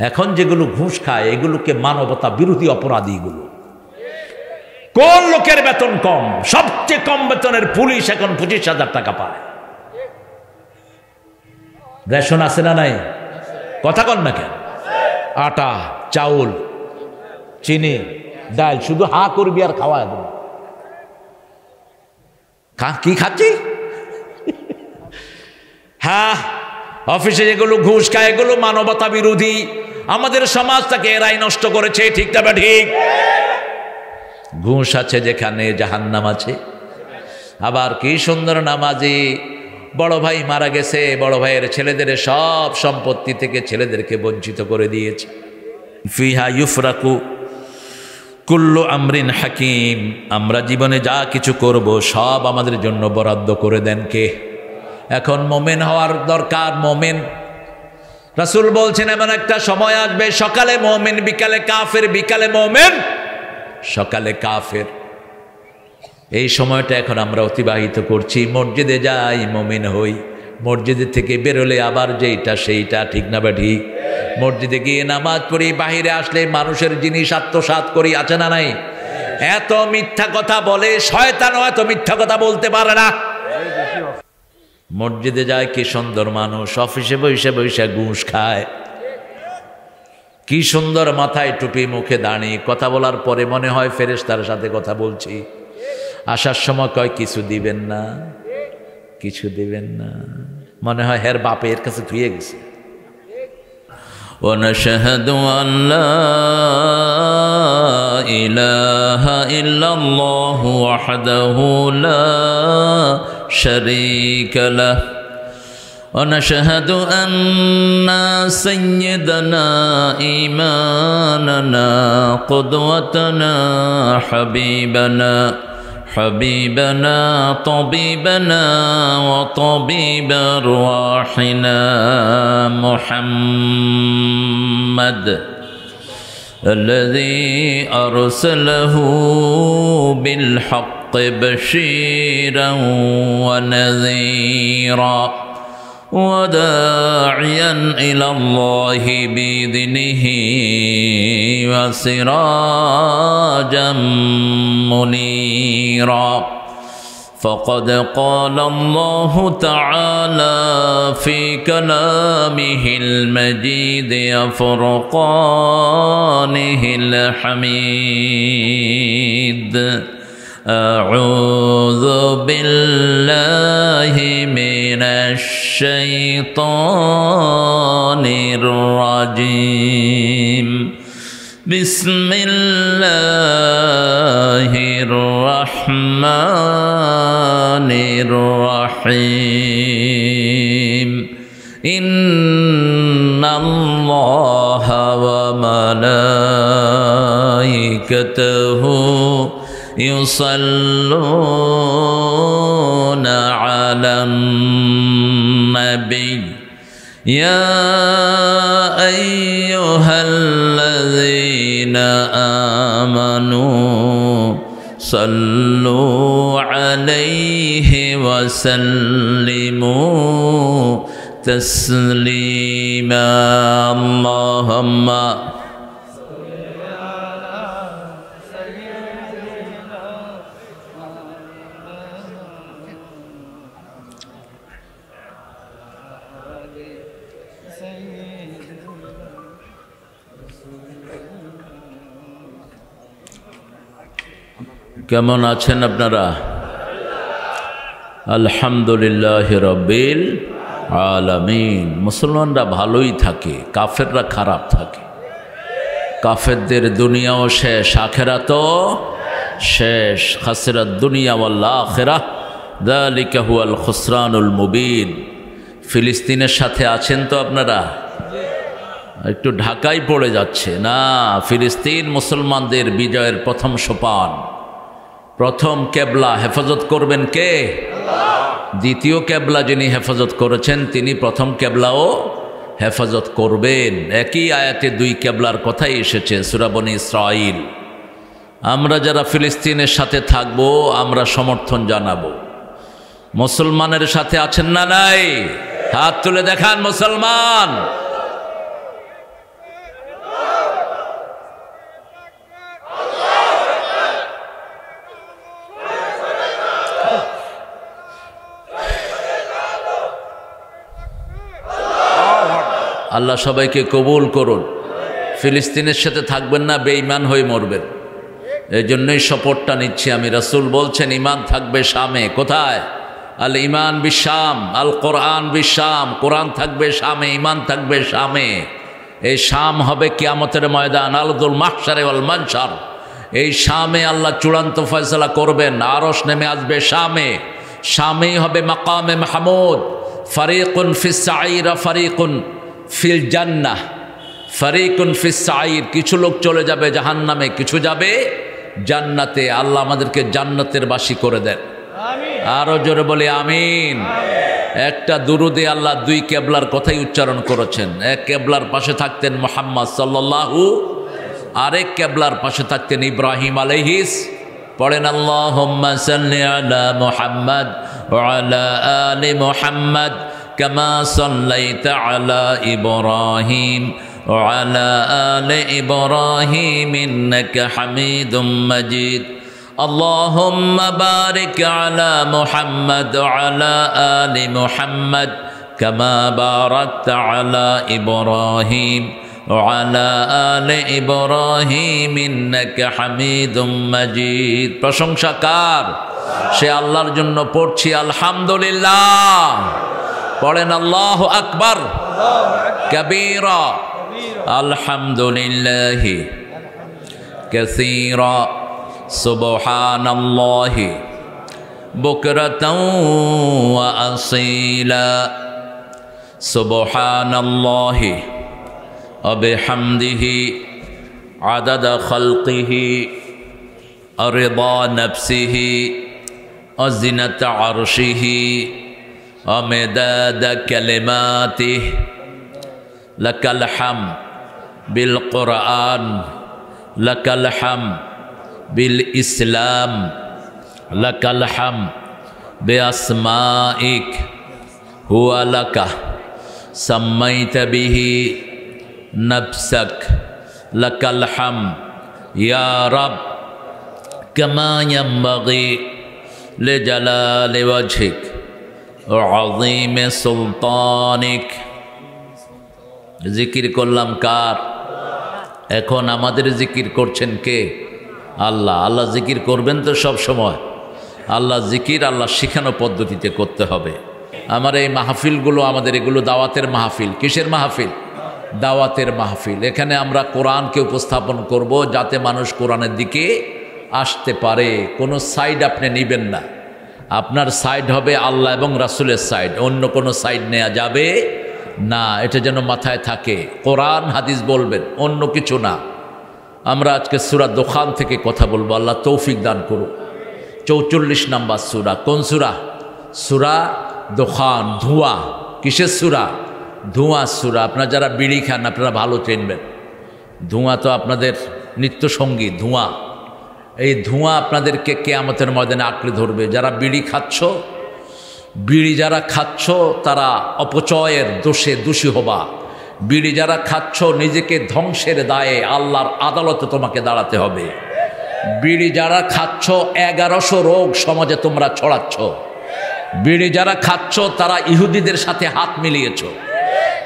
এখন যেগুলো ঘুষ খায় এগুলোকে মানবতা বিরোধী অপরাধী। এগুলো কোন লোকের বেতন কম? সবচেয়ে কম বেতনের পুলিশ এখন 25,000 টাকা পায়। রেশন আছে না নাই? কথা কন না কেন? আটা, চাউল, চিনি, ডাল, শুধু হা করবি আর খাওয়া দেব। কি খাচ্ছি? হ্যাঁ, অফিসে যেগুলো ঘুষ খায় এগুলো মানবতা বিরোধী। আমাদের সমাজটাকে এরাই নষ্ট করেছে, ঠিক না ঠিক? ঘুষ আছে যেখানে জাহান্নাম আছে। আবার কি সুন্দর নামাজি বড় ভাই মারা গেছে, বড় ভাইয়ের ছেলেদের সব সম্পত্তি থেকে ছেলেদেরকে বঞ্চিত করে দিয়েছে। ফিহা ইউফরাকু কুল্লু আমরিন হাকিম। আমরা জীবনে যা কিছু করব সব আমাদের জন্য বরাদ্দ করে দেন কে? এখন মোমেন হওয়ার দরকার। মোমেন, রাসূল বলছেন এমন একটা সময় আসবে সকালে মোমেন, বিকালে কাফের, বিকালে মোমেন, সকালে কাফের। এই সময়টা এখন আমরা অতিবাহিত করছি। মসজিদে যাই, মোমেন হই, মসজিদে থেকে বেরোলে আবার যেইটা সেইটা, ঠিক না বা ঠিক? মসজিদে গিয়ে নামাজ পড়ি, বাহিরে আসলে মানুষের জিনিস আত্মসাৎ করি, আছে না নাই? এত মিথ্যা কথা বলে, শয়তানও এত মিথ্যা কথা বলতে পারে না। মসজিদে যায় কি সুন্দর মানুষ, অফিসে বসে বসে ঘুষ খায়। কি সুন্দর মাথায় টুপি, মুখে দাঁড়িয়ে কথা বলার পরে মনে হয় ফেরেশতার সাথে কথা বলছি। আসার সময় কয় কিছু দিবেন না, কিছু দিবেন না, মনে হয় হের বাপে এর কাছে ধুয়ে গেছে। ونشهد أن لا إله إلا الله وحده لا شريك له ونشهد أن سيدنا إمامنا قدوتنا حبيبنا طبيبنا وطبيب أرواحنا محمد الذي أرسله بالحق بشيرا ونذيرا وداعيا إلى الله بإذنه وسراجا منيرا فقد قال الله تعالى في كلامه المجيد وفرقانه الحميد أعوذ بالله من الشيطان الرجيم بسم الله الرحمن الرحيم إن الله وملائكته يصلون على النبي يا أيها الذين آمنوا صلوا عليه وسلموا تسليما اللهم কেমন আছেন আপনারা? আলহামদুলিল্লাহ রাব্বিল আলামিন। মুসলমানরা ভালোই থাকে, কাফেররা খারাপ থাকে। কাফেরদের দুনিয়াও শেষ, আখিরাতও শেষ। খাসিরাত দুনিয়া ওয়াল আখিরাহ যালিকা হুয়াল খুসরানুল মুবিন। ফিলিস্তিনের সাথে আছেন তো আপনারা? একটু ঢাকায় পড়ে যাচ্ছে না। ফিলিস্তিন মুসলমানদের বিজয়ের প্রথম সোপান, প্রথম কেবলা হেফাজত করবেন কে? দ্বিতীয় কেবলা যিনি হেফাজত করেছেন তিনি প্রথম কেবলাও হেফাজত করবেন। একই আয়াতে দুই কেবলার কথাই এসেছে সূরা বনী ইসরাঈল। আমরা যারা ফিলিস্তিনের সাথে থাকব আমরা সমর্থন জানাবো। মুসলমানের সাথে আছেন না নাই? হাত তুলে দেখান মুসলমান। আল্লাহ সবাইকে কবুল করুন। ফিলিস্তিনের সাথে থাকবেন না, বেঈমান হয়ে মরবেন। এই জন্যই শপথটা নিচ্ছি আমি। রাসূল বলছেন ঈমান থাকবে শামে। কোথায়? আল ঈমান বিশাম, আল কোরআন বিশাম। কোরআন থাকবে শামে, ঈমান থাকবে শামে। এই শাম হবে কিয়ামতের ময়দান, আরদুল মাহশারে ওয়াল মানশার। এই শামে আল্লাহ চূড়ান্ত ফয়সালা করবেন। আরশ নেমে আসবে শামে। শামেই হবে মাকামে মাহমুদ। ফারিকুন ফিস সাঈর, ফারিকুন ফিল জান্নাহ, ফারিকুন ফিস সাঈর। কিছু লোক চলে যাবে জাহান্নামে, কিছু যাবে জান্নাতে। আল্লাহ আমাদেরকে জান্নাতের বাসী করে দেন। আরো জোরে বলি আমিন। একটা দুরুদে আল্লাহ দুই কেবলার কথাই উচ্চারণ করেছেন। এক কেবলার পাশে থাকতেন মুহাম্মদ সাল্লাল্লাহু, আরেক কেবলার পাশে থাকতেন ইব্রাহিম আলাইহিস। পড়েন আল্লাহুম্মা সাল্লি আলা মুহাম্মদ ওয়া আলা আলি মুহাম্মদ কামা সাল্লাইতা আলা ইব্রাহিম ওয়া আলা আলি ইব্রাহিম ইন্নাকা হামিদুম মাজিদ। আল্লাহুম্মা বারিক আলা মুহাম্মদ ওয়া আলা আলি মুহাম্মদ কামা বারাকতা আলা ইব্রাহিম ওয়া আলা আলি ইব্রাহিম ইন্নাকা হামিদুম মাজিদ। প্রশংসা কার? সে আল্লাহর জন্য পড়ছি আলহামদুলিল্লাহ। পড়েন আল্লাহু আকবার কাবীরা, আলহামদুলিল্লাহি কাসীরা, সুবহানাল্লাহি বুকরাতাও ওয়া আসীলা, সুবহানাল্লাহি ওয়া বিহামদিহি আদাদা খালকিহি ওয়া রিদা নাফসিহি ওয়া জিনাতা আরশিহি ওয়া মিদাদা কালিমাতিহি। লাকাল হামদ বিল কুরআন, লাকাল হামদ বিল ইসলাম, লাকাল হামদ বিআসমাইক হুয়া লাকা সাম্মাইতা বিহি নাফসাক, লাকাল হামদ ইয়া রাব কামা ইয়ানবাগি লিজালালি ওয়াজহিক ওয়া আযীমি সুলতানিক। জিকির করলাম কার? এখন আমাদের জিকির করছেন কে? আল্লাহ। আল্লাহ জিকির করবেন তো সব সময়। আল্লাহ জিকির আল্লাহ শিখানো পদ্ধতিতে করতে হবে। আমার এই মাহফিলগুলো, আমাদের এগুলো দাওয়াতের মাহফিল। কিসের মাহফিল? দাওয়াতের মাহফিল। এখানে আমরা কোরআনকে উপস্থাপন করব যাতে মানুষ কোরআনের দিকে আসতে পারে। কোনো সাইড আপনি নেবেন না। আপনার সাইড হবে আল্লাহ এবং রাসূলের সাইড, অন্য কোনো সাইড নেওয়া যাবে না। এটা যেন মাথায় থাকে। কোরআন হাদিস বলবেন, অন্য কিছু না। আমরা আজকে সূরা দোখান থেকে কথা বলবো। আল্লাহ তৌফিক দান করুন। 44 নম্বর সূরা। কোন সূরা? সূরা দোখান। ধোঁয়া। কিসের সূরা? ধোঁয়া সূরা। আপনারা যারা বিড়ি খান আপনারা ভালো চিনবেন। ধোঁয়া তো আপনাদের নিত্য সঙ্গী। ধোঁয়া, এই ধোঁয়া আপনাদেরকে কিয়ামতের ময়দানে আঁকড়ে ধরবে। যারা বিড়ি খাচ্ছ, বিড়ি যারা খাচ্ছ তারা অপচয়ের দোষে দোষী হবা। বিড়ি যারা খাচ্ছ নিজেকে ধ্বংসের দায়ে আল্লাহর আদালতে তোমাকে দাঁড়াতে হবে। বিড়ি যারা খাচ্ছ 1100 রোগ সমাজে তোমরা ছড়াচ্ছ। বিড়ি যারা খাচ্ছ তারা ইহুদিদের সাথে হাত মিলিয়েছ,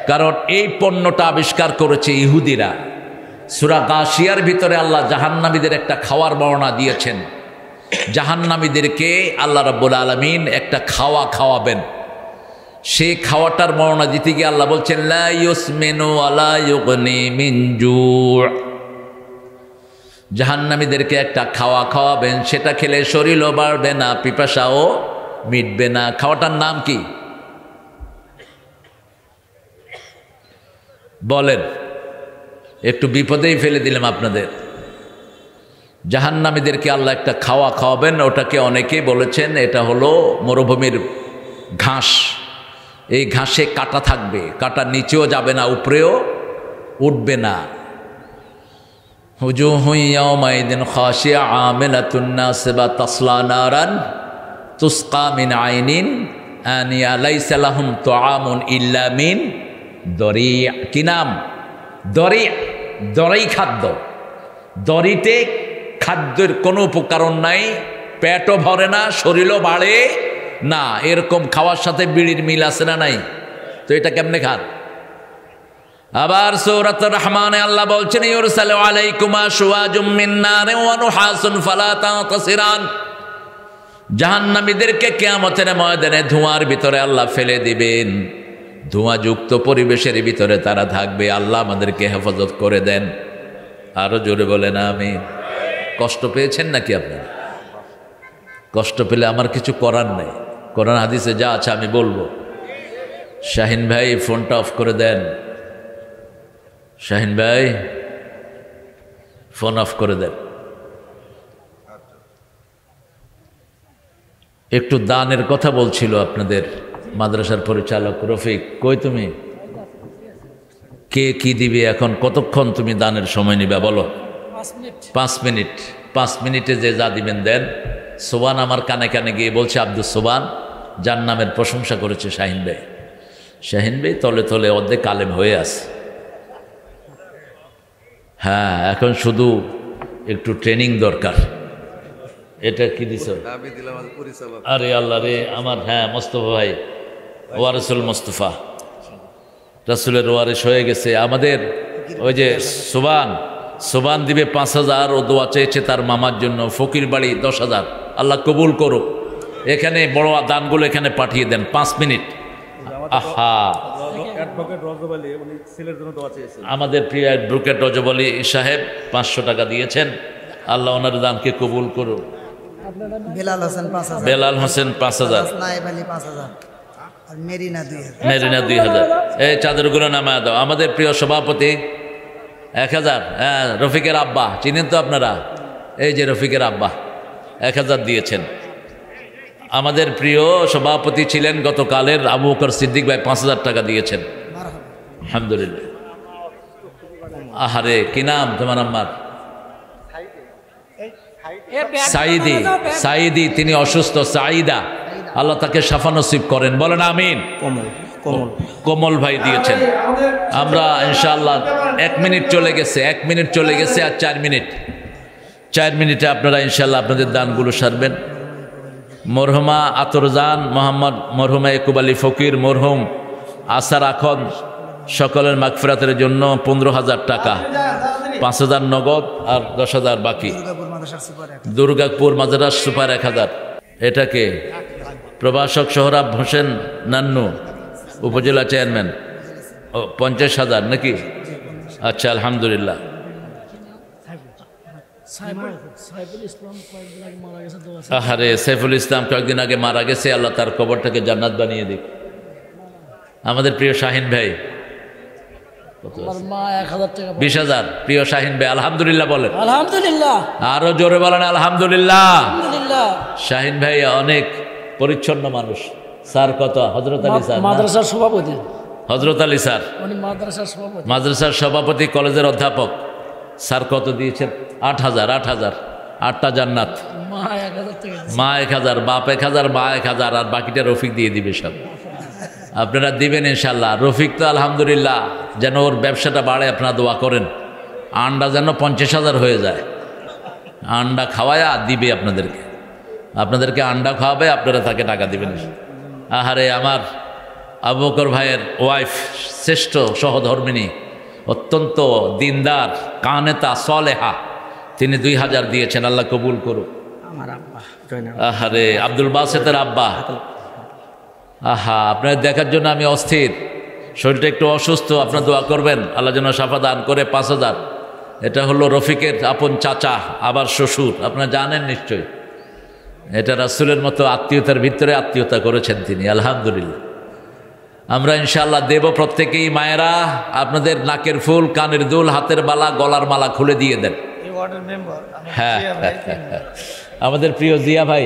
কারণ এই পণ্যটা আবিষ্কার করেছে ইহুদিরা। সূরা গাশিয়ার ভিতরে আল্লাহ জাহান্নামীদের একটা খাওয়ার বর্ণনা দিয়েছেন। জাহান্নামীদেরকে আল্লাহ রাব্বুল আলামিন একটা খাওয়া খাওয়াবেন। সেই খাওয়াটার বর্ণনা দিতে গিয়ে আল্লাহ বলছেন লা ইউসমিনু ওয়ালা ইউগনি মিন জু'। জাহান্নামীদেরকে একটা খাওয়া খাওয়াবেন, সেটা খেলে শরীরও বাড়বে না, পিপাসাও মিটবে না। খাওয়াটার নাম কি বলেন? একটু বিপদেই ফেলে দিলাম আপনাদের। জাহান্নামীদেরকে আল্লাহ একটা খাওয়া খাওয়াবেন। ওটাকে অনেকেই বলেছেন এটা হলো মরুভূমির ঘাস। এই ঘাসে কাঁটা থাকবে, কাঁটা নিচেও যাবে না, উপরেও উঠবে না। হুজুহু ইয়াওমাইদিন খাশিয়া আমিলাতুন নাসিবা তাসলা নারান তুসকা মিন আইনিন আনিয়া লাইসা লাহুম তুআমুন ইল্লা মিন দরি'। কি নাম? দরি'। দরি খাদ্য। দরিতে খাদ্যের কোনো উপকরণ নাই, পেটও ভরে না, শরীরও বাড়ে না। এরকম খাওয়ার সাথে বিড়ির মিল আছে না নাই? তো এটা কেমনে খান? আবার সূরাতুর রহমানে আল্লাহ বলছেন ইউরসালু আলাইকুমা শুওয়াজুম মিন নারিন ওয়া নুহাসুন ফালা তাতাসিরান। জাহান্নামীদেরকে কিয়ামতের ময়দানে ধোঁয়ার ভিতরে আল্লাহ ফেলে দিবেন, ধোঁয়াযুক্ত পরিবেশের ভিতরে তারা থাকবে। আল্লাহ আমাদেরকে হেফাজত করে দেন। আরো জোরে বলেন আমিন। কষ্ট পেয়েছেন নাকি আপনারা? কষ্ট পেলে আমার কিছু করার নেই, কোরআন হাদিসে যা আছে আমি বলবো। শাহিন ভাই ফোনটা অফ করে দেন। শাহিন ভাই ফোন অফ করে দেন। একটু দানের কথা বলছিল আপনাদের মাদ্রাসার পরিচালক রফিক। কই তুমি? কে কি দিবে এখন? কতক্ষণ তুমি দানের সময় নিবে বলো? 5 মিনিট। 5 মিনিটে যে যা দিবেন দেন। সোবান আমার কানে কানে গিয়ে বলছে, আব্দুল সোবান যার নামের প্রশংসা করেছে শাহিন ভাই। শাহিন ভাই তলে তলে অর্ধেক আলেম হয়ে আছে। হ্যাঁ, এখন শুধু একটু ট্রেনিং দরকার। এটা কি দিছ? আরে আল্লাহ রে আমার, হ্যাঁ মোস্তফা ভাই, ওয়ারিসুল মোস্তফা, রাসূলের ওয়ারিস হয়ে গেছে আমাদের। ওই যে সোবান দিবে 5,000, ও দোয়া চেয়েছে তার মামার জন্য, ফকির বাড়ি 10,000। আল্লাহ কবুল করুক। এখানে বড় দানগুলো এখানে পাঠিয়ে দেন। 5 মিনিট। আহা, আমাদের প্রিয় অ্যাডভোকেট রজব আলী সাহেব 500 টাকা দিয়েছেন। আল্লাহ ওনার দানকে কবুল করুন। বেলাল হোসেন 5,000, মেরিনা 2,000। এই চাদরগুলো নামায় দাও। আমাদের প্রিয় সভাপতি 1,000। হ্যাঁ, রফিকের আব্বা চিনেন তো আপনারা? এই যে রফিকের আব্বা 1,000 দিয়েছেন। আমাদের প্রিয় সভাপতি ছিলেন গতকালের আবু বকর সিদ্দিক ভাই 5,000 টাকা দিয়েছেন। আলহামদুলিল্লাহ। আহারে কি নাম তোমার আম্মার? সাইদি। তিনি অসুস্থ। সাইদা, আল্লাহ তাকে শাফা নসিব করেন। বলেন আমিন। কোমল ভাই দিয়েছেন। আমরা ইনশাআল্লাহ 1 মিনিট চলে গেছে, 1 মিনিট চলে গেছে আর 4 মিনিট। 4 মিনিটে আপনারা ইনশাআল্লাহ আপনাদের দানগুলো সারবেন। মরহুমা আতরজান মোহাম্মদ, মরহুমা একুব আলী ফকির, মরহুম আসার আখন, সকলের মাগফিরাতের জন্য 15,000 টাকা, 5,000 নগদ আর 10,000 বাকি। দুর্গাপুর মাদ্রাসা সুপার 1,000। এটাকে প্রভাষক সোহরাব হোসেন নান্নু, উপজেলা চেয়ারম্যান, 50,000 নাকি? আচ্ছা, আলহামদুলিল্লাহ। আহারে সাইফুল ইসলাম কয়েকদিন আগে মারা গেছে। আল্লাহ তার কবরটাকে জান্নাত বানিয়ে দিক। আমাদের প্রিয় শাহিন ভাই 20,000। প্রিয় শাহিন ভাই আলহামদুলিল্লাহ বলেন। আলহামদুলিল্লাহ। আরো জোরে বলেন আলহামদুলিল্লাহ। শাহিন ভাই অনেক পরিচ্ছন্ন মানুষ। স্যার কত? হযরত আলী স্যার মাদ্রাসার সভাপতি। হযরত আলী স্যার মাদ্রাসার সভাপতি, কলেজের অধ্যাপক। স্যার কত দিয়েছেন? 8,000। 8টা জান্নাত। মা 1,000, বাপ 1,000, মা 1,000, আর বাকিটা রফিক দিয়ে দিবে সব। আপনারা দিবেন ইনশাল্লাহ। রফিক তো আলহামদুলিল্লাহ, যেন ওর ব্যবসাটা বাড়ে আপনারা দোয়া করেন। আন্ডা যেন 50,000 হয়ে যায়। আন্ডা খাওয়ায় দিবে আপনাদেরকে আন্ডা খাওয়াবে, আপনারা তাকে টাকা দিবেন। আহারে আমার আবু বকর ভাইয়ের ওয়াইফ, শ্রেষ্ঠ সহধর্মিনী, অত্যন্ত দিনদার, কানেতা, সলেহা, তিনি 2,000 দিয়েছেন। আল্লাহ কবুল করুক। আহারে আব্দুল বাসেতের আব্বা, আহা আপনার দেখার জন্য আমি অস্থির, শরীরটা একটু অসুস্থ, আপনার দোয়া করবেন আল্লাহ যেন শাফা দান করে। 5,000। এটা হলো রফিকের আপন চাচা, আবার শ্বশুর, আপনারা জানেন নিশ্চয়ই। এটা রাসূলের মতো আত্মীয়তার ভিতরে আত্মীয়তা করেছেন তিনি, আলহামদুলিল্লাহ। আমরা ইনশাআল্লাহ দেব প্রত্যেকেই। মায়েরা আপনাদের নাকের ফুল, কানের দুল, হাতের বালা, গলার মালা খুলে দিয়ে দেন। হ্যাঁ, আমাদের প্রিয় জিয়া ভাই,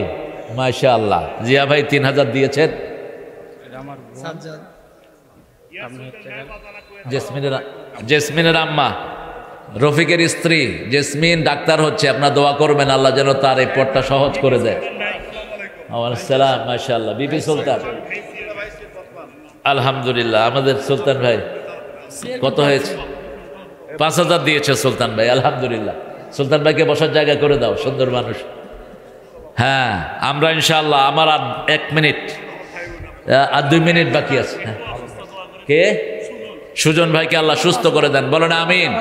মাশাআল্লাহ, জিয়া ভাই 3,000 দিয়েছেন। জেসমিনের আম্মা, রফিকের স্ত্রী জেসমিন ডাক্তার হচ্ছে, আপনার দোয়া করবেন আল্লাহ যেন তার এই পথটা সহজ করে দেয়। আসসালাম, মাশাআল্লাহ। বিবি সুলতান, আলহামদুলিল্লাহ। আমাদের সুলতান ভাই কত হয়েছে? 5,000 দিয়েছে সুলতান ভাই, আলহামদুলিল্লাহ। সুলতান ভাইকে বসার জায়গা করে দাও, সুন্দর মানুষ। হ্যাঁ, আমরা ইনশাআল্লাহ, আমার আর 1 মিনিট আর 2 মিনিট বাকি আছে। কে? সুজন ভাইকে আল্লাহ সুস্থ করে দেন, বলেন আমিন।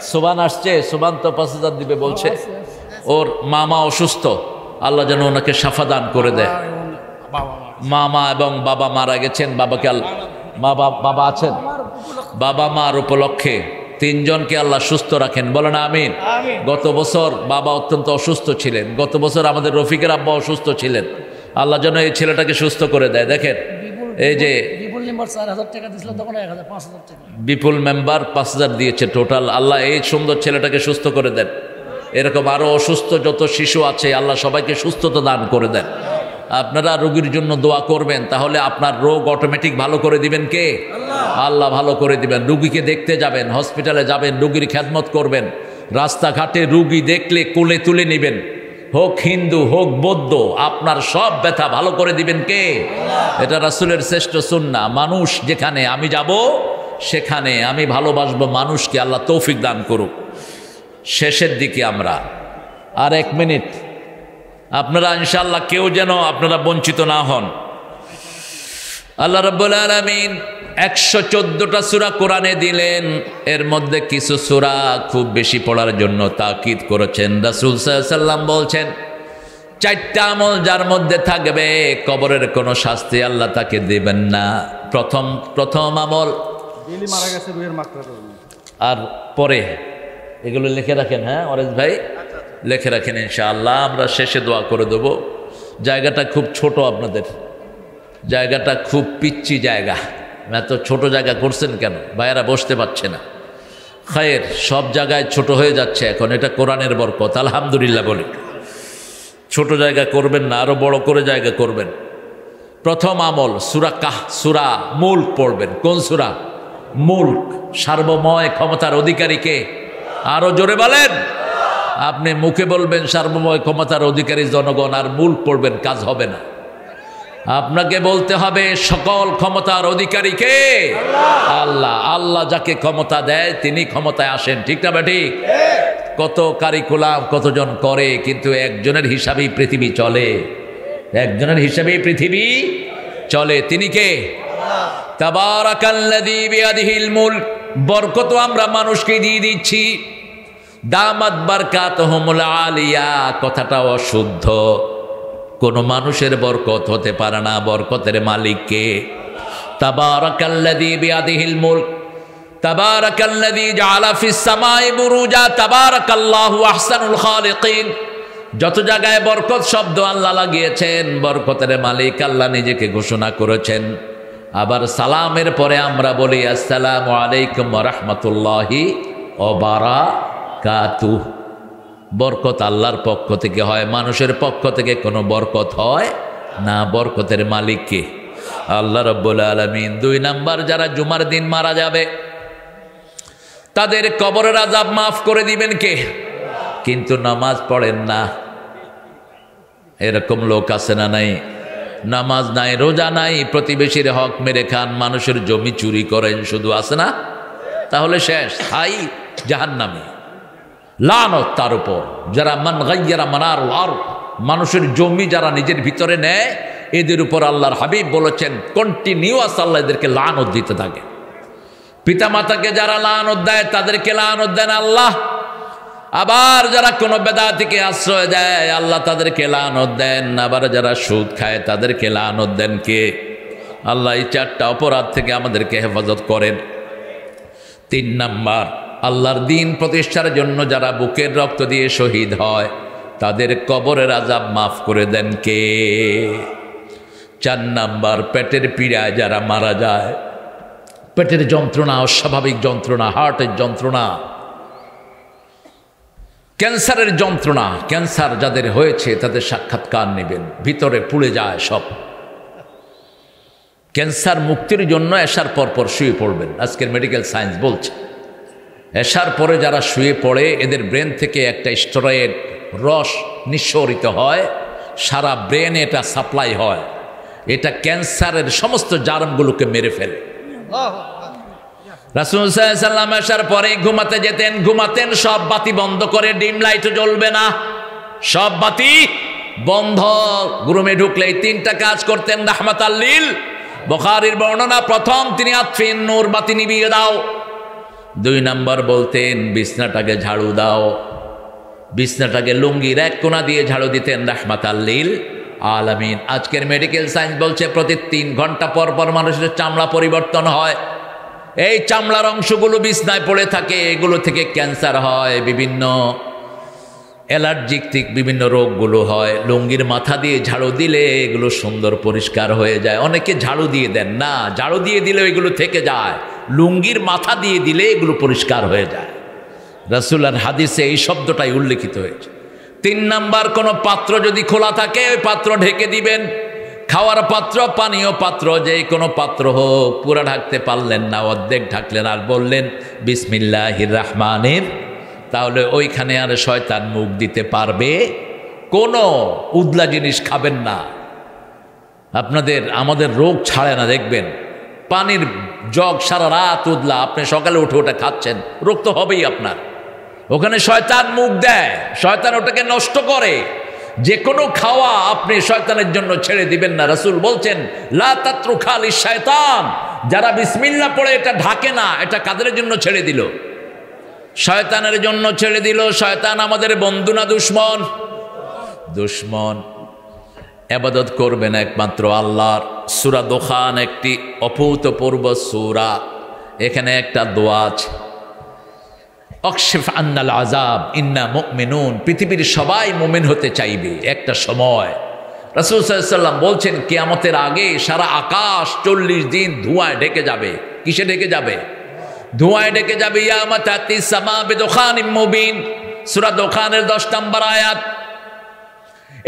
সুবান আসছে, সুবান তো 5,000 দিবে বলছে। ওর মামা অসুস্থ, আল্লাহ যেন ওনাকে শাফা দান করে দেয়। মামা এবং বাবা মারা গেছেন, বাবাকে বাবা আছেন, বাবা মার উপলক্ষে 3 জনকে আল্লাহ সুস্থ রাখেন, বলেন আমিন। গত বছর বাবা অত্যন্ত অসুস্থ ছিলেন, গত বছর আমাদের রফিকের আব্বা অসুস্থ ছিলেন, আল্লাহ যেন এই ছেলেটাকে সুস্থ করে দেয়। দেখেন এই যে বিপুল মেম্বার 5,000 দিয়েছে টোটাল, আল্লাহ এই সুন্দর ছেলেটাকে সুস্থ করে দেন। এরকম আরো অসুস্থ যত শিশু আছে আল্লাহ সবাইকে সুস্থতা দান করে দেন। আপনারা রোগীর জন্য দোয়া করবেন, তাহলে আপনার রোগ অটোমেটিক ভালো করে দিবেন কে? আল্লাহ ভালো করে দিবেন। রুগীকে দেখতে যাবেন, হসপিটালে যাবেন, রুগীর খেদমত করবেন, রাস্তাঘাটে রুগী দেখলে কোলে তুলে নেবেন, হোক হিন্দু হোক বৌদ্ধ, আপনার সব ব্যথা ভালো করে দিবেন কে? এটা রাসূলের শ্রেষ্ঠ সুন্নাহ। মানুষ যেখানে আমি যাব সেখানে আমি ভালোবাসবো মানুষকে, আল্লাহ তৌফিক দান করুক। শেষের দিকে আমরা আর 1 মিনিট, আপনারা ইনশাআল্লাহ কেউ যেন আপনারা বঞ্চিত না হন। আল্লাহ রাব্বুল আলামিন 114টা সূরা কোরআনে দিলেন, এর মধ্যে কিছু সূরা খুব বেশি পড়ার জন্য তাকিদ করেছেন। রাসূল সাল্লাল্লাহু আলাইহি ওয়াসাল্লাম বলছেন 4টা আমল যার মধ্যে থাকবে কবরের কোনো শাস্তি আল্লাহ তাকে দেবেন না। প্রথম আমল মারা গেছে রুহের মাগফিরাত, আর পরে এগুলো লিখে রাখেন। হ্যাঁ অরেজ ভাই লিখে রাখেন, ইনশাআল্লাহ আমরা শেষে দোয়া করে দেব। জায়গাটা খুব ছোট, আপনাদের জায়গাটা খুব পিচ্ছি জায়গা, এত ছোট জায়গা করছেন কেন? ভাইয়েরা বসতে পারছে না। খায়ের, সব জায়গায় ছোট হয়ে যাচ্ছে এখন, এটা কোরআনের বরকত, আলহামদুলিল্লাহ বলি। ছোট জায়গা করবেন না, আরো বড় করে জায়গা করবেন। প্রথম আমল সূরা মুলক পড়বেন। কোন সূরা? মুলক। সার্বময় ক্ষমতার অধিকারীকে, আরো জোরে বলেন। আপনি মুখে বলবেন সার্বময় ক্ষমতার অধিকারী জনগণ, আর মুলক পড়বেন, কাজ হবে না। আপনাকে বলতে হবে সকল ক্ষমতার অধিকারী কে? আল্লাহ। আল্লাহ যাকে ক্ষমতা দেয় তিনি ক্ষমতায় আসেন, ঠিক না ঠিক? কত কারিকুলাম কতজন করে, কিন্তু একজনের হিসাবেই পৃথিবী চলে, একজনের হিসাবেই পৃথিবী চলে। তিনি কে? তাবারাকাল্লাযী বিয়াদিহিল মুলক। বরকত আমরা মানুষকে দিয়ে দিচ্ছি। দামাত বারকাতুহুমুল আলিয়া, কথাটা অশুদ্ধ। কোন মানুষের বরকত হতে পারে না, বরকতের মালিক কে? তাবারাকাল্লাযী বিয়াদিহিল মুলক, তাবারাকাল্লাযী জাআলা ফিস সামাই বুরুজা, তাবারাকাল্লাহু আহসানুল খালিকিন। যত জায়গায় বরকত শব্দ আল্লাহ লাগিয়েছেন, বরকতের মালিক আল্লাহ নিজেকে ঘোষণা করেছেন। আবার সালামের পরে আমরা বলি আসসালামু আলাইকুম ওয়া রাহমাতুল্লাহি ওয়া বারাকাতুহু। বরকত আল্লাহর পক্ষ থেকে হয়, মানুষের পক্ষ থেকে কোনো বরকত হয় না। বরকতের মালিক কে? আল্লাহ রাব্বুল আলামিন। 2 নাম্বার, যারা জুমার দিন মারা যাবে তাদের কবরের আযাব মাফ করে দিবেন কে? কিন্তু নামাজ পড়েন না, এরকম লোক আছে না নাই? নামাজ নাই, রোজা নাই, প্রতিবেশীর হক মেরে খান, মানুষের জমি চুরি করেন, শুধু আছে না? তাহলে শেষ, স্থায়ী জাহান্নামী। লানত তার উপর। যারা মান গায়্যারা মানারুল আরদ, মানুষের জমি যারা নিজের ভিতরে নেয়, এদের উপর আল্লাহর হাবিব বলেছেন কন্টিনিউয়াস আল্লাহ এদেরকে লানত দিতে থাকে। পিতামাতাকে যারা লানত দেয় তাদেরকে লানত দেন আল্লাহ। আবার যারা কোনো বেদাতিকে আশ্রয় দেয় আল্লাহ তাদেরকে লানত দেন। আবার যারা সুদ খায় তাদেরকে লানত দেন কে? আল্লাহ। এই 4টা অপরাধ থেকে আমাদেরকে হেফাজত করেন। 3 নাম্বার, আল্লাহর দ্বীন প্রতিষ্ঠার জন্য যারা বুকের রক্ত দিয়ে শহীদ হয় তাদের কবরের আযাব মাফ করে দেন কে? 4 নাম্বার, পেটের পীড়ায় যারা মারা যায়, পেটের যন্ত্রণা, অস্বাভাবিক যন্ত্রণা, হার্টের যন্ত্রণা, ক্যান্সারের যন্ত্রণা, ক্যান্সার যাদের হয়েছে তাদের সাক্ষাৎকার নেবেন, ভিতরে পুড়ে যায় সব। ক্যান্সার মুক্তির জন্য এশার পরপর শুয়ে পড়বেন, আজকের মেডিকেল সায়েন্স বলছে। এশার পরে যারা শুয়ে পড়ে এদের ব্রেন থেকে একটা স্টেরয়েড রস নিঃসরিত হয়, সারা ব্রেনে এটা সাপ্লাই হয়, এটা ক্যান্সারের সমস্ত জার্মগুলোকে মেরে ফেলে। রাসূল সাল্লাল্লাহু আলাইহি ওয়াসাল্লাম এশার পরে ঘুমাতে যেতেন, ঘুমাতেন সব বাতি বন্ধ করে, ডিম লাইটও জ্বলবে না, সব বাতি বন্ধ। রুমে ঢুকলেই 3টা কাজ করতেন রাহমাতাল লিল বুখারীর বর্ণনা, প্রথম তিনি আতফিন নূর, বাতি নিভিয়ে দাও। 2 নম্বর বলতেন বিছনাটাকে ঝাড়ু দাও, বিছনাটাকে লুঙ্গির এক কোনা দিয়ে ঝাড়ু দিতেন রাহমাতাল লিল আলামিন। আজকের মেডিকেল সায়েন্স বলছে প্রতি 3 ঘন্টা পর পর মানুষের চামড়া পরিবর্তন হয়। এই চামড়ার অংশগুলো বিছনায় পড়ে থাকে, এগুলো থেকে ক্যান্সার হয়, বিভিন্ন অ্যালার্জিক বিভিন্ন রোগগুলো হয়। লুঙ্গির মাথা দিয়ে ঝাড়ু দিলে এগুলো সুন্দর পরিষ্কার হয়ে যায়। অনেকে ঝাড়ু দিয়ে দেন না, ঝাড়ু দিয়ে দিলে এগুলো থেকে যায়, লুঙ্গির মাথা দিয়ে দিলে এগুলো পরিষ্কার হয়ে যায়। রাসূলের হাদিসে এই শব্দটাই উল্লেখিত হয়েছে। 3 নাম্বার, কোনো পাত্র যদি খোলা থাকে ওই পাত্র ঢেকে দিবেন। খাওয়ার পাত্র, পানীয় পাত্র, যে কোনো পাত্র হোক, পুরা ঢাকতে পারলেন না, অর্ধেক ঢাকলেন আর বললেন বিসমিল্লাহির রহমানির, তাহলে ওইখানে আর শয়তান মুখ দিতে পারবে। কোনো উদলা জিনিস খাবেন না। আমাদের রোগ ছাড়ে না, দেখবেন পানির জগ সারা রাত উদলা, আপনি সকালে উঠে ওটা খাচ্ছেন, রোগ তো হবেই আপনার। ওখানে শয়তান মুখ দেয়, শয়তান ওটাকে নষ্ট করে। যে কোনো খাওয়া আপনি শয়তানের জন্য ছেড়ে দিবেন না। রাসূল বলছেন লা তাতরুকা লিশ-শায়তান, যারা বিসমিল্লাহ পড়ে এটা ঢাকে না, এটা কাদের জন্য ছেড়ে দিল? শয়তানের জন্য ছেড়ে দিল। শয়তান আমাদের বন্ধু না দুশ্মন? দুশ্মন। ইবাদত করবেন একমাত্র আল্লাহর। সূরা দুখান একটি অভূতপূর্ব সূরা, এখানে একটা দোয়া আছে, অকশিফ আন্নাল আযাব ইন্না মুমিনুন। পৃথিবীর সবাই মুমিন হতে চাইবে একটা সময়। রাসূল সাল্লাল্লাহু আলাইহি ওয়াসাল্লাম বলছেন কিয়ামতের আগে সারা আকাশ 40 দিন ধোঁয়ায় ঢেকে যাবে। কিসে ঢেকে যাবে? ধোঁয়ায় ঢেকে যাবে। ইয়ামা তাতিস সামা বিদুখানিম মুবিন, সূরা দুখানের 10 নম্বর আয়াত।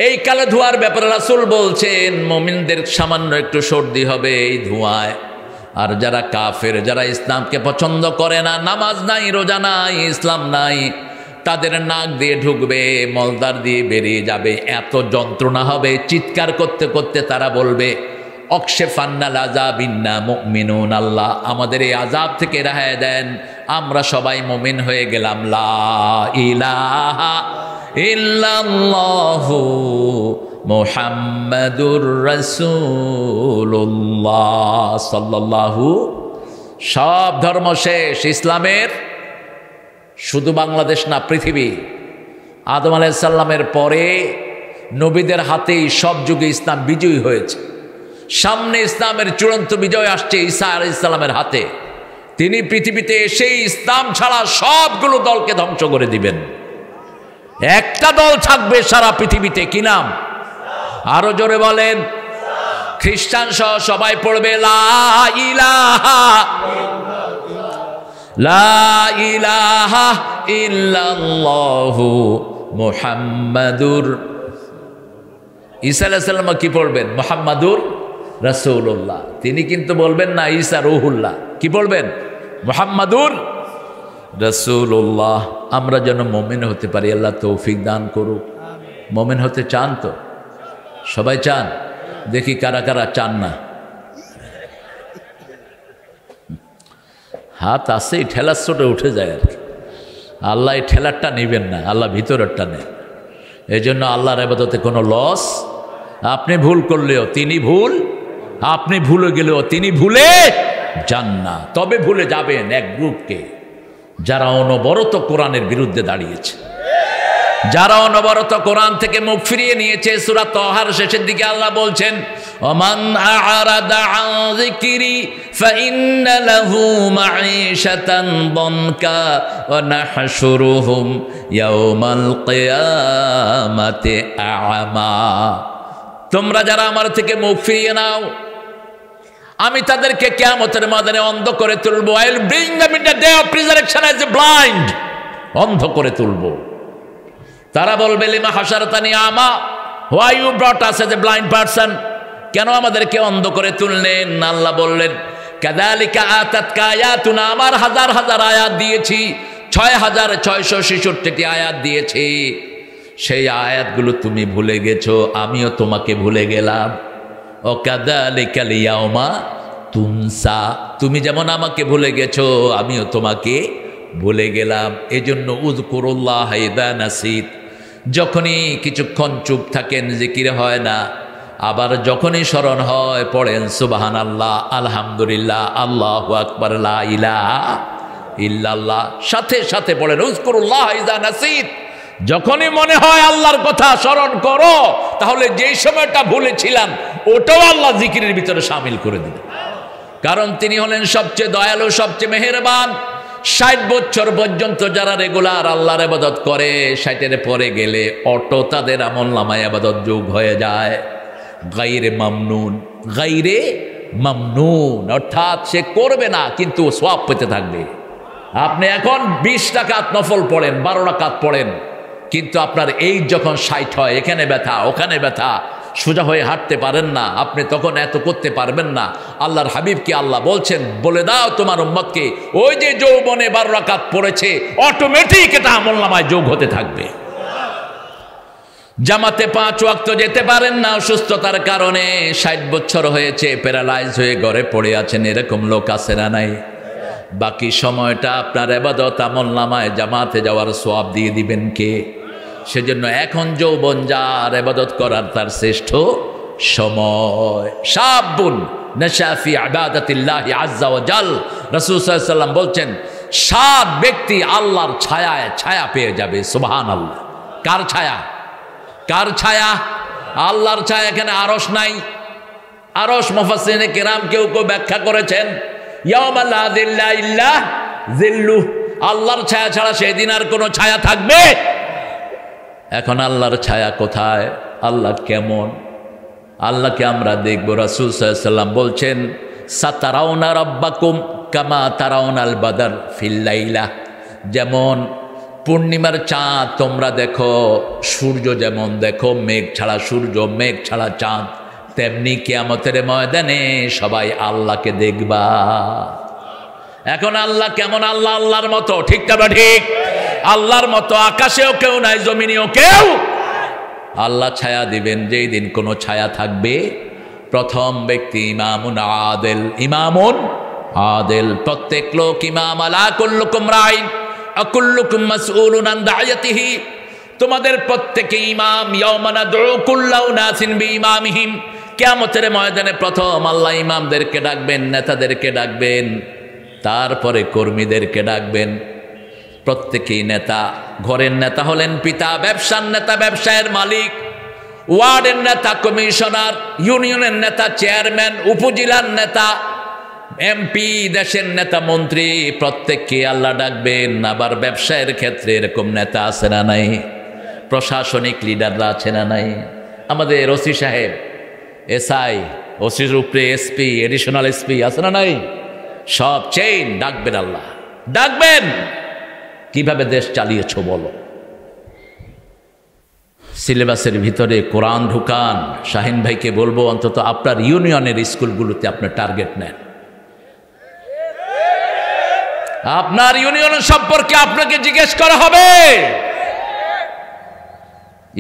এই কালো ধোঁয়ার ব্যাপারে রাসূল বলছেন মুমিনদের সামান্য একটু সর্দি হবে এই ধোঁয়ায়। আর যারা কাফের, যারা ইসলামকে পছন্দ করে না, নামাজ নাই, রোজা নাই, ইসলাম নাই, তাদের নাক দিয়ে ঢুকবে, মলদার দিয়ে বেরিয়ে যাবে, এত যন্ত্রণা হবে, চিৎকার করতে করতে তারা বলবে অকশেফান্নাল আযাব ইন্না মুমিনুন, আল্লাহ আমাদের এই আযাব থেকে রেহাই দেন, আমরা সবাই মুমিন হয়ে গেলাম। লা ইলাহা ইল্লাল্লাহু মুহাম্মাদুর রাসূলুল্লাহ সাল্লাল্লাহু। সব ধর্ম শেষ, ইসলামের শুধু বাংলাদেশ না, পৃথিবী। আদম আলাইহিস সালামের পরে নবীদের হাতেই সব যুগে ইসলাম বিজয়ী হয়েছে। সামনে ইসলামের চূড়ান্ত বিজয় আসছে ঈসা আলাইহিস সালামের হাতে। তিনি পৃথিবীতে এসেই ইসলাম ছাড়া সবগুলো দলকে ধ্বংস করে দিবেন। একটা দল থাকবে সারা পৃথিবীতে, কি নাম? আরো জোরে বলেন। খ্রিস্টান সহ সবাই পড়বে লা ইলাহা ইল্লাল্লাহু মুহাম্মাদুর। ঈসা আলাইহিস সালাম কি পড়বেন? মুহাম্মাদুর রাসূলুল্লাহ। তিনি কিন্তু বলবেন না ঈসা রূহুল্লাহ, কি বলবেন? মুহাম্মাদুর রাসূলুল্লাহ। আমরা যেন মুমিন হতে পারি, আল্লাহ তৌফিক দান করুক। মুমিন হতে চান তো? সবাই চান? দেখি কারা কারা চান না। হাত আছে, ঠেলার চোটে উঠে যায় আর কি। আল্লাহ এই ঠেলারটা নেবেন না, আল্লাহ ভিতরেরটা নেন। এই জন্য আল্লাহর ইবাদতে কোনো লস। আপনি ভুল করলেও তিনি ভুল, আপনি ভুলে গেলেও তিনি ভুলে যান না। তবে ভুলে যাবেন এক গ্রুপকে, যারা অনবরত কোরআনের বিরুদ্ধে দাঁড়িয়েছে, যারা অনবরত কোরআন থেকে মুখ ফিরিয়ে নিয়েছে। সূরা তাহার শেষের দিকে আল্লাহ বলছেন ওমান আ'রাদা আন যিকরি ফাইন্না লাহু মাঈশাতান দনকা ওয়া নাহশুরুহুম ইয়াওমাল কিয়ামাতি আ'মা। তোমরা যারা আমার থেকে মুখ ফিরিয়ে নাও, আমি তাদেরকে কিয়ামতের ময়দানে অন্ধ করে তুলবো। I will bring them in the day of resurrection as a blind, অন্ধ করে তুলবো। তারা বলবে লিমা হাসারতানি আমা, why you brought us as a blind person, কেন আমাদেরকে অন্ধ করে তুললেন? আল্লাহ বললেন কাযালিকা আতাতকা আয়াতুনা, আমার হাজার হাজার আয়াত দিয়েছি, 6666টি আয়াত দিয়েছি, সেই আয়াতগুলো তুমি ভুলে গেছো, আমিও তোমাকে ভুলে গেলাম। ও কাযালিকাল ইয়াউমা তুনসা, তুমি যেমন আমাকে ভুলে গেছো, আমিও তোমাকে ভুলে গেলাম। এজন্য উযকুরুল্লাহ ইযা নাসিত, যখনই কিছুক্ষণ চুপ থাকেন, জিকির হয় না, আবার যখনই স্মরণ হয় পড়েন সুবহানাল্লাহ, আলহামদুলিল্লাহ, আল্লাহু আকবার, লা ইলাহা ইল্লাল্লাহ। সাথে সাথে পড়েন উযকুরুল্লাহ ইযা নাসিত। যখনই মনে হয় আল্লাহর কথা স্মরণ করো, তাহলে যেই সময়টা ভুলেছিলাম ওটাও আল্লাহ জিকিরের ভিতরে শামিল করে দিবেন। কারণ তিনি হলেন সবচেয়ে দয়ালু, সবচেয়ে মেহেরবান। 60 বছর পর্যন্ত যারা রেগুলার আল্লাহর ইবাদত করে, 60-এর পরে গেলে অটো তাদের আমলনামায় ইবাদত যোগ হয়ে যায়। গায়রে মামনুন, গায়রে মামনুন, অর্থাৎ সে করবে না কিন্তু সওয়াব পেতে থাকবে। আপনি এখন 20 রাকাত নফল পড়েন, 12 রাকাত পড়েন, কিন্তু আপনার এই যখন 60 হয়, এখানে ব্যথা ওখানে ব্যথা, সোজা হয়ে হাঁটতে পারেন না, আপনি তখন এত করতে পারবেন না। আল্লাহর হাবিবকে আল্লাহ বলছেন, বলে দাও তোমার উম্মতকে, ওই যে যৌবনে 12 রাকাত পড়েছে, অটোমেটিক এটা আমলনামায় যোগ হতে থাকবে। জামাতে 5 ওয়াক্ত যেতে পারেন না অসুস্থতার কারণে, 60 বছর হয়েছে, প্যারালাইজ হয়ে ঘরে পড়ে আছেন, এরকম লোক আছে না নাই? বাকি সময়টা আপনার ইবাদত আমলনামায় জামাতে যাওয়ার সওয়াব দিয়ে দিবেন কে? সেজন্য এখন যৌবন যার, ইবাদত করার তার শ্রেষ্ঠ সময়। শাবুন নাশা ফি ইবাদাতিল্লাহি আযজা ওয়া জাল, রাসূল সাল্লাল্লাহু আলাইহি ওয়াসাল্লাম বলছেন 7 ব্যক্তি আল্লাহর ছায়ায় ছায়া পেয়ে যাবে। সুবহানাল্লাহ। কার ছায়া? কার ছায়া? আল্লাহর ছায়া। এখানে আরশ নাই। আরশ মুফাসসিরিনে কিরাম কেউ কেউ ব্যাখ্যা করেছেন ইয়াউমা লা যিল্লা ইল্লা যিল্লুহ, আল্লাহর ছায়া ছাড়া সেদিন আর কোনো ছায়া থাকবে? এখন আল্লাহর ছায়া কোথায়? আল্লাহ কেমন? আল্লাহকে আমরা দেখব। রাসূল সাল্লাল্লাহু আলাইহি ওয়াসাল্লাম বলছেন সাতারাউনা রাব্বাকুম কামা তারাউনাল বাদর ফিল লাইলা, যেমন পূর্ণিমার চাঁদ তোমরা দেখো, সূর্য যেমন দেখো, মেঘ ছাড়া সূর্য, মেঘ ছাড়া চাঁদ, তেমনি কিয়ামতের ময়দানে সবাই আল্লাহকে দেখবা। এখন আল্লাহ কেমন? আল্লাহ আল্লাহর মতো, ঠিক না? ঠিক। আল্লাহর মতো আকাশেও কেউ নাই, জমিনেও কেউ। আল্লাহ ছায়া দিবেন যেই দিন কোনো ছায়া থাকবে। প্রথম ব্যক্তি ইমামুন আদেল, ইমামুন আদেল, প্রত্যেক লোক ইমাম। আলা কুল্লুকুম রাইন আকুল্লুকুম মাসউলুন আন দায়াতিহি, তোমাদের প্রত্যেকে ইমাম। ইয়াউমা নাদউ কুল্লা উনাসিন বিইমামিহিম, কিয়ামতের ময়দানে প্রথম আল্লাহ ইমামদেরকে ডাকবেন, নেতাদেরকে ডাকবেন, তারপরে কর্মীদেরকে ডাকবেন। প্রত্যেকেই নেতা। ঘরের নেতা হলেন পিতা, ব্যবসার নেতা ব্যবসায়ের মালিক, ওয়ার্ডের নেতা কমিশনার, ইউনিয়নের নেতা চেয়ারম্যান, উপজেলার নেতা এমপি, দেশের নেতা মন্ত্রী, প্রত্যেককে আল্লাহ ডাকবেন। আবার ব্যবসায়ের ক্ষেত্রে এরকম নেতা আছে না নাই? প্রশাসনিক লিডাররা আছে না নাই? আমাদের ওসি সাহেব, এসআই, ওসির উপরে এসপি, এডিশনাল এসপি আছে না নাই? সব চেইন ডাকবেন, আল্লাহ ডাকবেন। কিভাবে দেশ চালিয়েছ বলো? সিলেবাসের ভিতরে কোরআন ঢুকান। শাহিন ভাইকে বলবো অন্তত আপনার ইউনিয়নের স্কুলগুলোতে আপনার টার্গেট নেন। আপনার ইউনিয়নের সম্পর্কে আপনাকে জিজ্ঞেস করা হবে।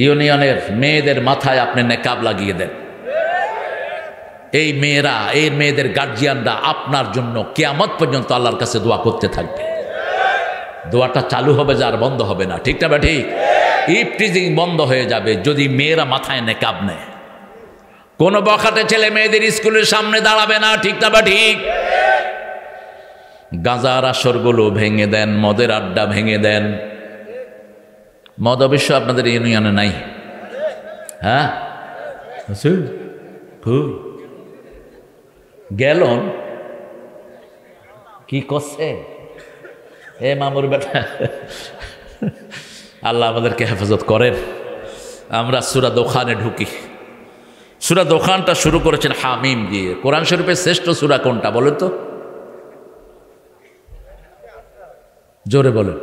ইউনিয়নের মেয়েদের মাথায় আপনি নেকাব লাগিয়ে দেন। এই মেয়েরা, এই মেয়েদের গার্জিয়ানরা আপনার জন্য কিয়ামত পর্যন্ত আল্লাহর কাছে দোয়া করতে থাকবে। দোয়াটা চালু হবে, যার বন্ধ হবে না, ঠিক না? ঠিক। ইফটিজিং বন্ধ হয়ে যাবে যদি মেয়েরা মাথায় নেকাব নেয়। কোন বখাটে ছেলে মেয়েদের স্কুলের সামনে দাঁড়াবে না, ঠিক না? ঠিক। গাঁজার আসরগুলো ভেঙে দেন, মদের আড্ডা ভেঙে দেন। মদ অবশ্য আপনাদের ইউনিয়নে নাই, হ্যাঁ? গেলন কি করছে এ মামুর বেটা? আল্লাহ আমাদেরকে হেফাজত করেন। আমরা সূরা দোখানে ঢুকি। সূরা দোখানটা শুরু করেছেন হামিম দিয়ে। কোরআন শরীফের শ্রেষ্ঠ সূরা কোনটা বলেন তো? জোরে বলেন।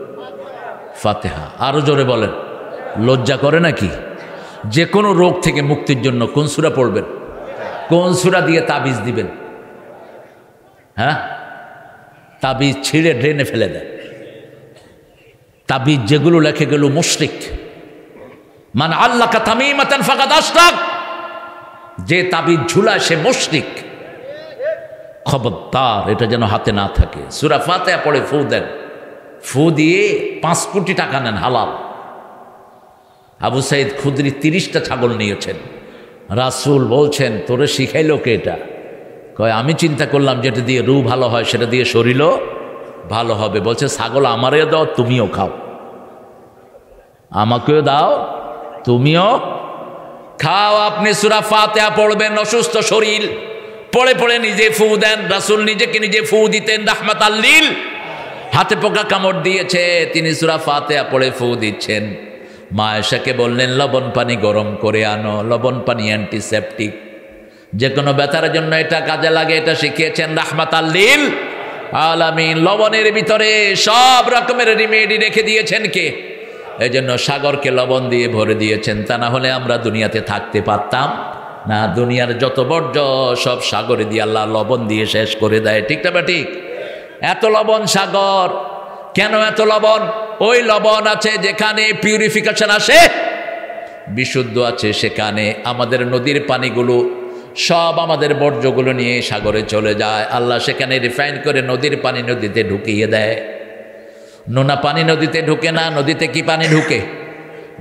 ফাতিহা। আরো জোরে বলেন। লজ্জা করে নাকি? যে কোনো রোগ থেকে মুক্তির জন্য কোন সূরা পড়বেন? কোন সূরা দিয়ে তাবিজ দিবেন? হ্যাঁ, তাবিজ ছিঁড়ে ড্রেনে ফেলে দেন। তাবিজ যেগুলো লেখে গেল মুশরিক। মান আল্লাকা তামিমাতান ফাকাদ আশরাক, যে তাবিজ ঝুলায় সে মুশরিক। খবরদার এটা যেন হাতে না থাকে। সূরা ফাতিহা পড়ে ফু দেন। ফু দিয়ে 5 কোটি টাকা নেন হালাল। আবু সাইদ খুদরি 30টা ছাগল নিয়েছেন, রাসূল বলছেন তোরে শিখাইলো কে এটা? কয় আমি চিন্তা করলাম যেটা দিয়ে রু ভালো হয় সেটা দিয়ে শরীরও ভালো হবে। বলছে ছাগল আমারেও দাও, তুমিও খাও, আমাকেও দাও, তুমিও খাও। আপনি সূরা ফাতিহা পড়বেন, অসুস্থ শরীর পড়ে পড়ে নিজে ফু দেন। রাসূল নিজেকে নিজে ফু দিতেন রাহমাতাল লিল। হাতে পোকা কামড় দিয়েছে, তিনি সূরা ফাতিহা পড়ে ফু দিচ্ছেন। মা আয়েশাকে বললেন লবণ পানি গরম করে আনো, লবণ পানি অ্যান্টিসেপটিক, যে কোনো ব্যথার জন্য এটা কাজে লাগে, এটা শিখিয়েছেন রাহমাতাল লিল আলামিন। লবণের ভিতরে সব রকমের রিমেডি রেখে দিয়েছেন কে? এই জন্য সাগরকে লবণ দিয়ে ভরে দিয়েছেন, তা না হলে আমরা দুনিয়াতে থাকতে পারতাম না। দুনিয়ার যত বর্জ্য সব সাগরে দিয়ে আল্লাহ লবণ দিয়ে শেষ করে দেয়, ঠিক না? ঠিক। এত লবণ সাগর, কেন এত লবণ? ওই লবণ আছে যেখানে পিউরিফিকেশন আসে, বিশুদ্ধ আছে সেখানে। আমাদের নদীর পানিগুলো সব আমাদের বর্জ্যগুলো নিয়ে সাগরে চলে যায়, আল্লাহ সেখানে রিফাইন করে নদীর পানি নদীতে ঢুকিয়ে দেয়। নোনা পানি নদীতে ঢুকে না, নদীতে কি পানি ঢুকে?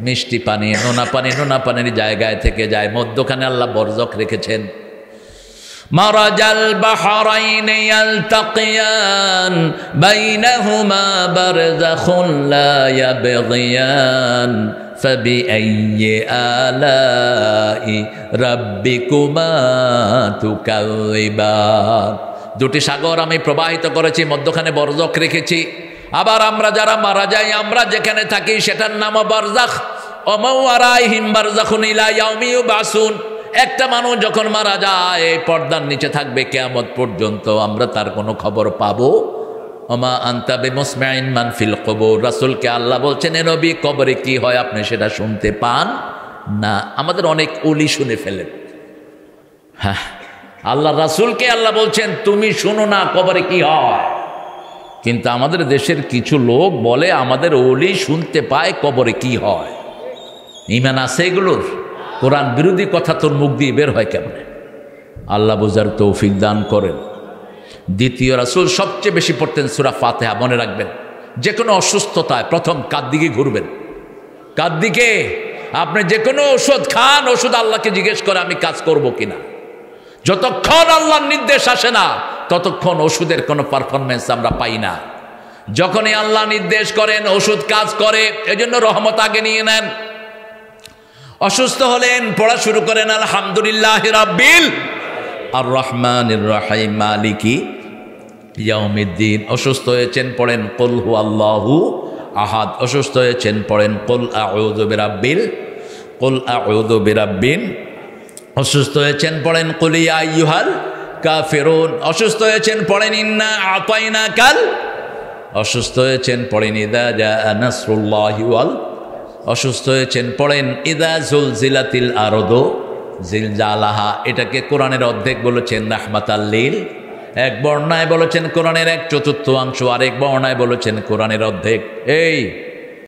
মিষ্টি পানি। নোনা পানি নোনা পানির জায়গায় থেকে যায়, মধ্যখানে আল্লাহ বরজক রেখেছেন। মারাজাল বাহরাইনি ইয়ালতাকিয়ান বাইনাহুমা বারযাখুন লা ইয়াবগিয়ান ফাবিআইয়ি আলাই রাব্বিকুমা তুকাযিবান। দুটি সাগর আমি প্রবাহিত করেছি, মধ্যখানে বরজক রেখেছি। আবার আমরা যারা মারা যাই, আমরা যেখানে থাকি সেটার নামও বারজাখ। ওমা ওয়ারাইহিম বারযাখুন ইলা ইয়াউমি ইউবাসুন। একটা মানুষ যখন মারা যায় এই পর্দার নিচে থাকবে কিয়ামত পর্যন্ত, আমরা তার কোনো খবর পাবো? ওমা আনতা বিমুসমিইন মান ফিল কুবুর। রাসূলকে আল্লাহ বলছেন এ নবী, কবরে কি হয় আপনি সেটা শুনতে পান না। আমাদের অনেক ওলি শুনে ফেলেন। হ্যাঁ, আল্লাহ রাসূলকে আল্লাহ বলছেন তুমি শুনো না কবরে কি হয়, কিন্তু আমাদের দেশের কিছু লোক বলে আমাদের ওলি শুনতে পায় কবরে কি হয়। ঈমান আছে এগুলোর? কোরআন বিরোধী কথা তোর মুখ দিয়ে বের হয় কেমনে? আল্লাহ বোঝার তৌফিক দান করেন। দ্বিতীয়, রাসূল সবচেয়ে বেশি পড়তেন সূরা ফাতিহা। মনে রাখবেন, যে কোনো অসুস্থতায় প্রথম কার দিকে ঘুরবেন? কার দিকে? আপনি যে কোনো ওষুধ খান, ওষুধ আল্লাহকে জিজ্ঞেস করে আমি কাজ করব কিনা। যতক্ষণ আল্লাহর নির্দেশ আসে না ততক্ষণ ওষুধের কোনো পারফরমেন্স আমরা পাই না। যখনই আল্লাহ নির্দেশ করেন ওষুধ কাজ করে। এজন্য রহমত আগে নিয়ে নেন। অসুস্থ হলেন, পড়া শুরু করেন আলহামদুলিল্লাহি রাব্বিল আর রহমানির রহিম মালিকি ইয়াউমিদ্দিন। অসুস্থ হয়েছেন পড়েন কুল হুয়াল্লাহু আহাদ। অসুস্থ হয়েছেন পড়েন কুল আউযু বিরাব্বিন। অসুস্থ হয়েছেন পড়েন কুল ইয়া আইয়ুহাল কাফিরুন। অসুস্থ হয়েছেন পড়েন ইন্না আতাইনাকাল। অসুস্থ হয়েছেন পড়েন ইযা জাআ নাসরুল্লাহি ওয়াল। অসুস্থ হয়েছেন পড়েন ইযা জুলজিলাতিল আরদু জিলজালাহা। এটাকে কোরআনের অর্ধেক বলেছেন রাহমাতাল লিল। এক বর্ণায় বলেছেন কোরআনের 1/4 অংশ, আরেক বর্ণায় বলেছেন কোরআনের অর্ধেক। এই